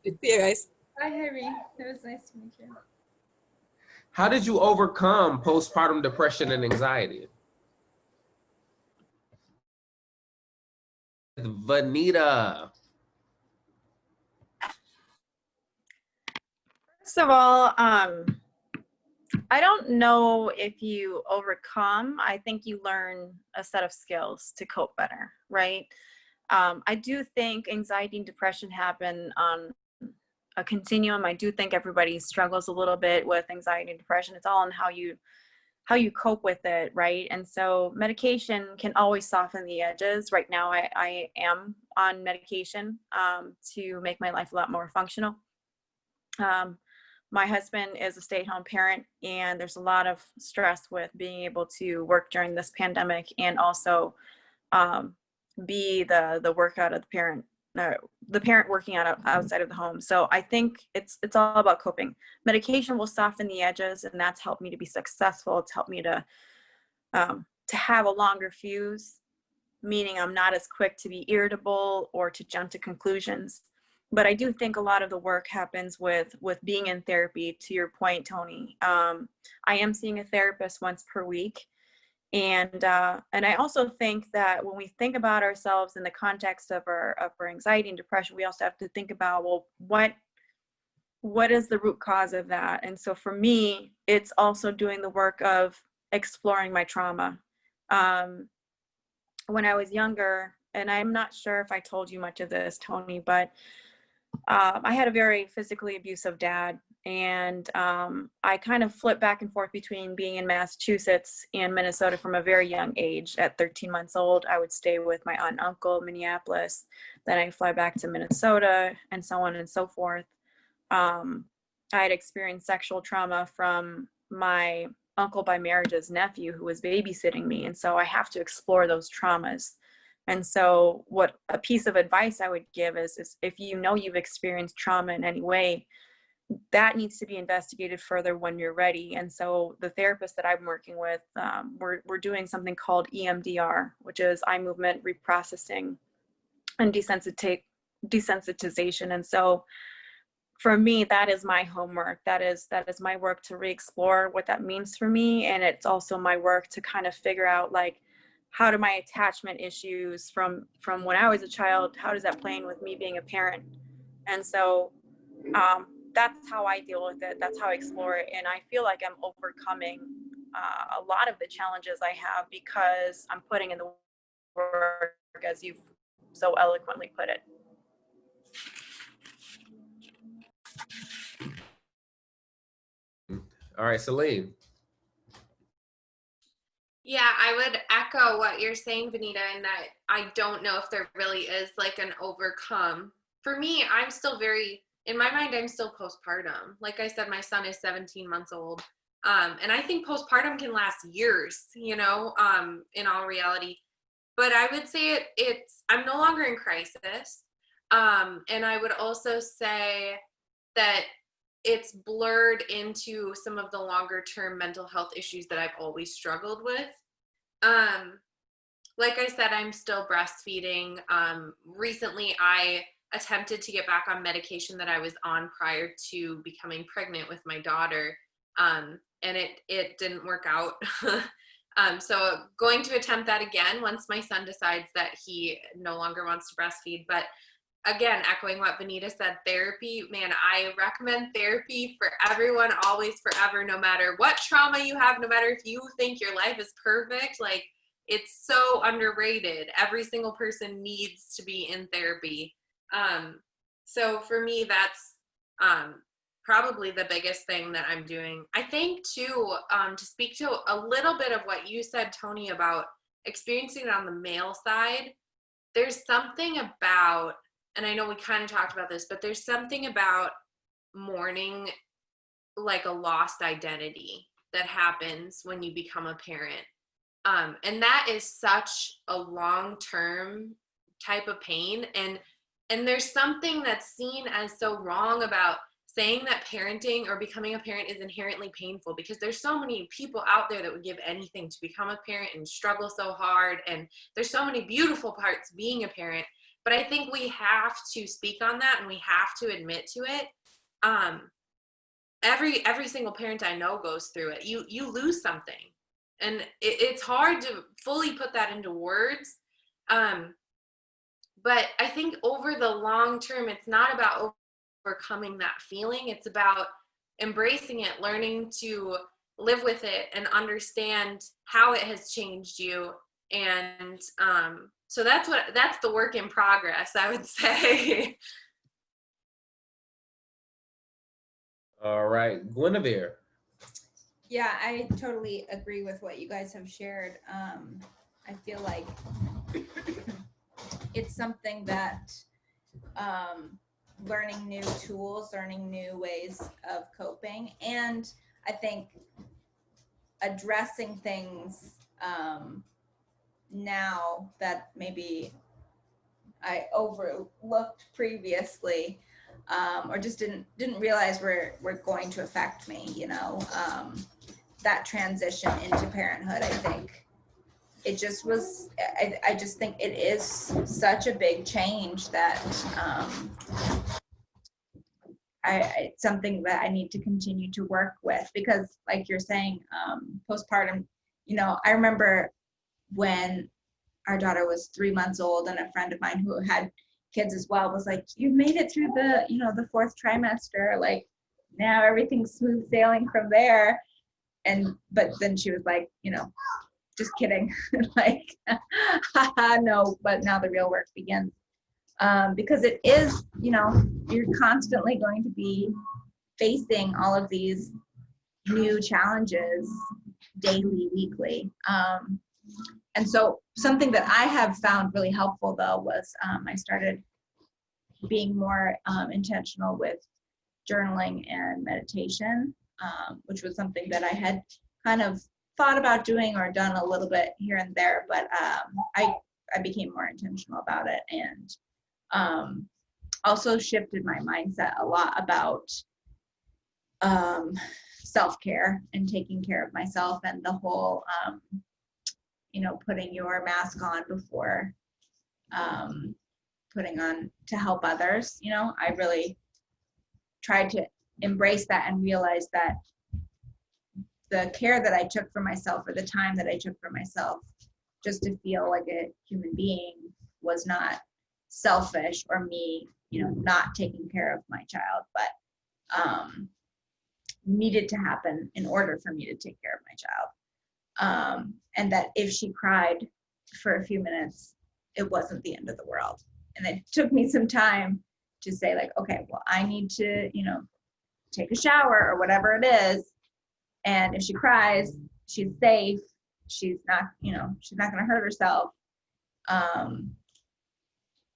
See you guys. Bye, Harry. It was nice to meet you. How did you overcome postpartum depression and anxiety? Venita. First of all, I don't know if you overcome. I think you learn a set of skills to cope better, right? I do think anxiety and depression happen on a continuum. I do think everybody struggles a little bit with anxiety and depression. It's all in how you cope with it, right? And so medication can always soften the edges. Right now, I am on medication to make my life a lot more functional. My husband is a stay-at-home parent, and there's a lot of stress with being able to work during this pandemic and also be the workout of the parent working outside of the home. So I think it's all about coping. Medication will soften the edges, and that's helped me to be successful. It's helped me to have a longer fuse, meaning I'm not as quick to be irritable or to jump to conclusions. But I do think a lot of the work happens with being in therapy. To your point, Tony, I am seeing a therapist once per week. And I also think that when we think about ourselves in the context of our anxiety and depression, we also have to think about, well, what is the root cause of that? And so for me, it's also doing the work of exploring my trauma. When I was younger, and I'm not sure if I told you much of this, Tony, but I had a very physically abusive dad, and I kind of flipped back and forth between being in Massachusetts and Minnesota from a very young age. At 13 months old, I would stay with my aunt and uncle in Minneapolis. Then I'd fly back to Minnesota, and so on and so forth. I had experienced sexual trauma from my uncle by marriage's nephew who was babysitting me, and so I have to explore those traumas. And so what a piece of advice I would give is if you know you've experienced trauma in any way, that needs to be investigated further when you're ready. And so the therapist that I'm working with, we're doing something called EMDR, which is eye movement reprocessing and desensitization. And so for me, that is my homework. That is my work to re-explore what that means for me. And it's also my work to kind of figure out, like, how do my attachment issues from when I was a child, how does that play in with me being a parent? And so that's how I deal with it. That's how I explore it. And I feel like I'm overcoming a lot of the challenges I have because I'm putting in the work, as you've so eloquently put it. All right, Celine. Yeah, I would echo what you're saying, Venita, in that I don't know if there really is like an overcome. For me, I'm still in my mind, I'm still postpartum. Like I said, my son is 17 months old. And I think postpartum can last years, in all reality. But I would say I'm no longer in crisis. And I would also say that it's blurred into some of the longer term mental health issues that I've always struggled with. Like I said, I'm still breastfeeding. Recently, I attempted to get back on medication that I was on prior to becoming pregnant with my daughter, and it didn't work out. So going to attempt that again once my son decides that he no longer wants to breastfeed. But again, echoing what Venita said, therapy, man, I recommend therapy for everyone, always, forever, no matter what trauma you have, no matter if you think your life is perfect, like, it's so underrated. Every single person needs to be in therapy. So for me, that's probably the biggest thing that I'm doing. I think too, to speak to a little bit of what you said, Tony, about experiencing it on the male side, there's something about, and I know we kind of talked about this, but there's something about mourning like a lost identity that happens when you become a parent. And that is such a long-term type of pain. And there's something that's seen as so wrong about saying that parenting or becoming a parent is inherently painful, because there's so many people out there that would give anything to become a parent and struggle so hard. And there's so many beautiful parts being a parent. But I think we have to speak on that, and we have to admit to it. Every single parent I know goes through it. You lose something, and it's hard to fully put that into words. But I think over the long term, it's not about overcoming that feeling. It's about embracing it, learning to live with it, and understand how it has changed you. And so that's the work in progress, I would say. All right, Guinevere. Yeah, I totally agree with what you guys have shared. I feel like it's something that learning new tools, learning new ways of coping, and I think addressing things now that maybe I overlooked previously, or just didn't realize were going to affect me, that transition into parenthood. I think it just was, I just think it is such a big change that it's something that I need to continue to work with, because like you're saying, postpartum, I remember when our daughter was 3 months old, and a friend of mine who had kids as well was like, "You've made it through the fourth trimester. Like, now everything's smooth sailing from there." But then she was like, just kidding. Like, no, but now the real work begins. Because it is, you're constantly going to be facing all of these new challenges daily, weekly. And so something that I have found really helpful, though, was I started being more intentional with journaling and meditation, which was something that I had kind of thought about doing or done a little bit here and there, but I became more intentional about it, and also shifted my mindset a lot about self-care and taking care of myself, and the whole putting your mask on before putting on to help others. I really tried to embrace that and realize that the care that I took for myself, or the time that I took for myself just to feel like a human being, was not selfish or me, not taking care of my child, but needed to happen in order for me to take care of my child. And that if she cried for a few minutes, it wasn't the end of the world. And it took me some time to say, like, okay, well, I need to, take a shower or whatever it is. And if she cries, she's safe. She's not, she's not going to hurt herself. And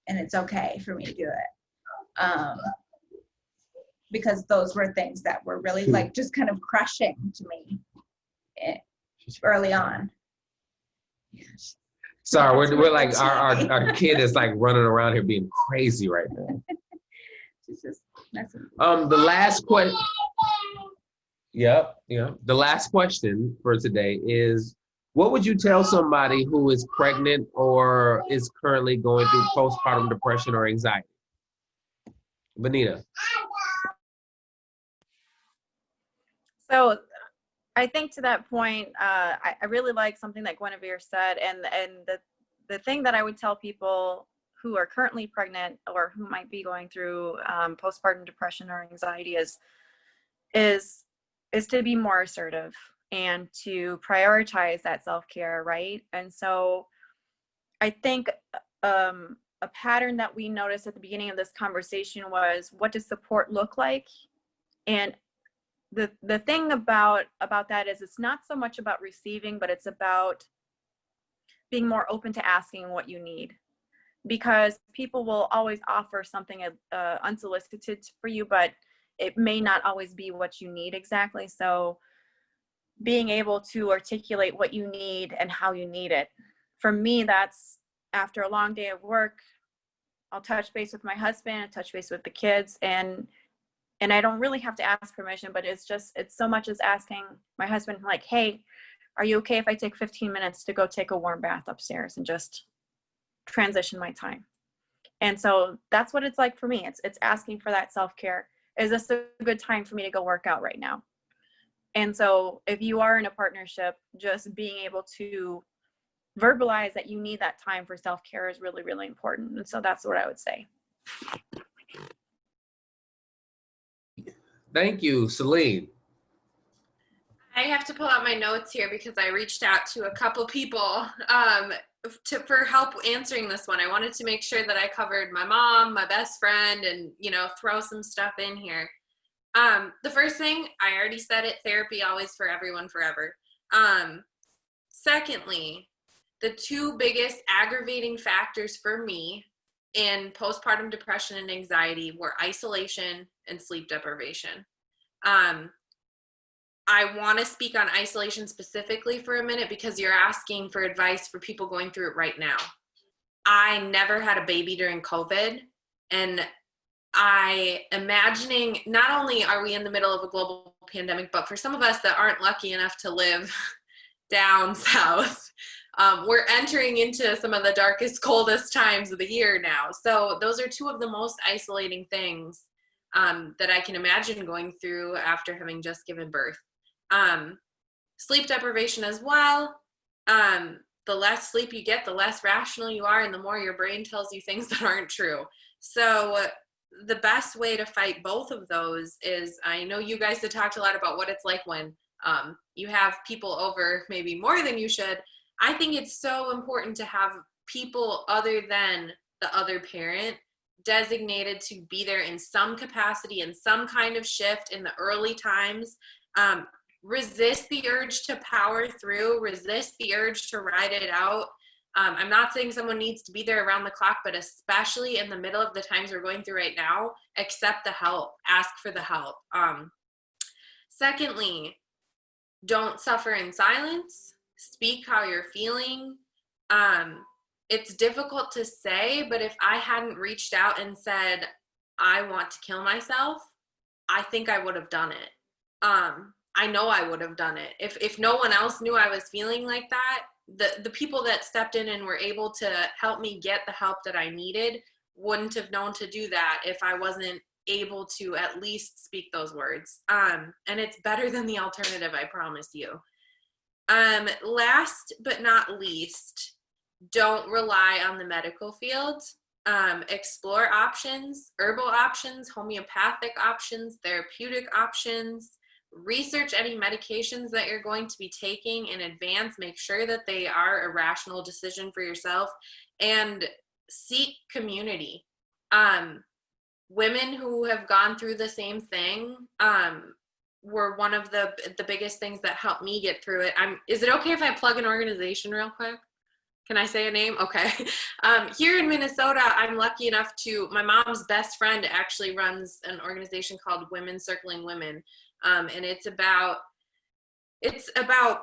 it's okay for me to do it. Because those were things that were really like just kind of crushing to me early on. Sorry, we're like our kid is like running around here being crazy right now. She's just messing. The last question. Yep. The last question for today is, what would you tell somebody who is pregnant or is currently going through postpartum depression or anxiety? Venita. So I think to that point, I really like something that Guinevere said, and the thing that I would tell people who are currently pregnant or who might be going through postpartum depression or anxiety is to be more assertive and to prioritize that self-care, right? And so I think a pattern that we noticed at the beginning of this conversation was, what does support look like? And the thing about that is, it's not so much about receiving, but it's about being more open to asking what you need, because people will always offer something unsolicited for you, but it may not always be what you need exactly. So being able to articulate what you need and how you need it. For me, that's after a long day of work, I'll touch base with my husband, touch base with the kids, and I don't really have to ask permission, but it's so much as asking my husband, like, hey, are you okay if I take 15 minutes to go take a warm bath upstairs and just transition my time? And so that's what it's like for me. It's asking for that self-care. Is this a good time for me to go work out right now? And so if you are in a partnership, just being able to verbalize that you need that time for self-care is really, really important. And so that's what I would say. Thank you, Celine. I have to pull out my notes here because I reached out to a couple people for help answering this one. I wanted to make sure that I covered my mom, my best friend, and, throw some stuff in here. The first thing, I already said it, therapy always for everyone forever. Secondly, the two biggest aggravating factors for me in postpartum depression and anxiety were isolation and sleep deprivation. I want to speak on isolation specifically for a minute because you're asking for advice for people going through it right now. I never had a baby during COVID, and I imagining not only are we in the middle of a global pandemic, but for some of us that aren't lucky enough to live down south, we're entering into some of the darkest, coldest times of the year now. So those are two of the most isolating things that I can imagine going through after having just given birth. Sleep deprivation as well. The less sleep you get, the less rational you are, and the more your brain tells you things that aren't true. So the best way to fight both of those is, I know you guys have talked a lot about what it's like when you have people over maybe more than you should. I think it's so important to have people other than the other parent designated to be there in some capacity, in some kind of shift in the early times. Resist the urge to power through, resist the urge to ride it out. I'm not saying someone needs to be there around the clock, but especially in the middle of the times we're going through right now, accept the help, ask for the help. Secondly, don't suffer in silence. Speak how you're feeling. It's difficult to say, but if I hadn't reached out and said, I want to kill myself, I think I would have done it. I know I would have done it. If no one else knew I was feeling like that, the people that stepped in and were able to help me get the help that I needed wouldn't have known to do that if I wasn't able to at least speak those words. And it's better than the alternative, I promise you. Last but not least, don't rely on the medical field. Explore options, herbal options, homeopathic options, therapeutic options. Research any medications that you're going to be taking in advance. Make sure that they are a rational decision for yourself, and seek community. Women who have gone through the same thing were one of the biggest things that helped me get through it. Is it okay if I plug an organization real quick? Can I say a name? Okay. Here in Minnesota, I'm lucky enough my mom's best friend actually runs an organization called Women Circling Women. And it's about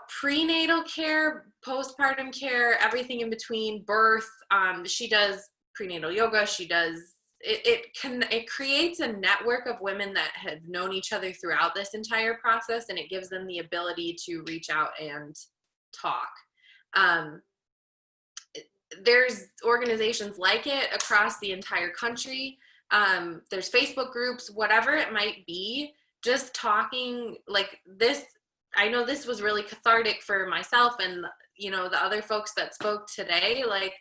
prenatal care, postpartum care, everything in between, birth. She does prenatal yoga. She does, it creates a network of women that have known each other throughout this entire process, and it gives them the ability to reach out and talk. There's organizations like it across the entire country. There's Facebook groups, whatever it might be. Just talking like this, I know this was really cathartic for myself and, the other folks that spoke today. Like,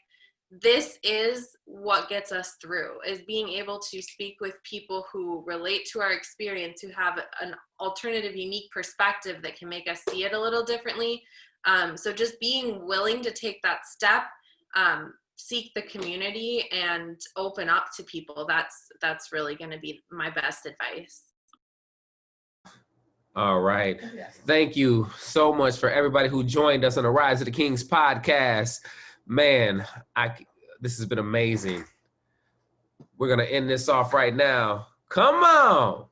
this is what gets us through, is being able to speak with people who relate to our experience, who have an alternative, unique perspective that can make us see it a little differently. So just being willing to take that step, seek the community and open up to people. That's really going to be my best advice. All right. Thank you so much for everybody who joined us on the Rise of the Kings podcast. Man, this has been amazing. We're going to end this off right now. Come on.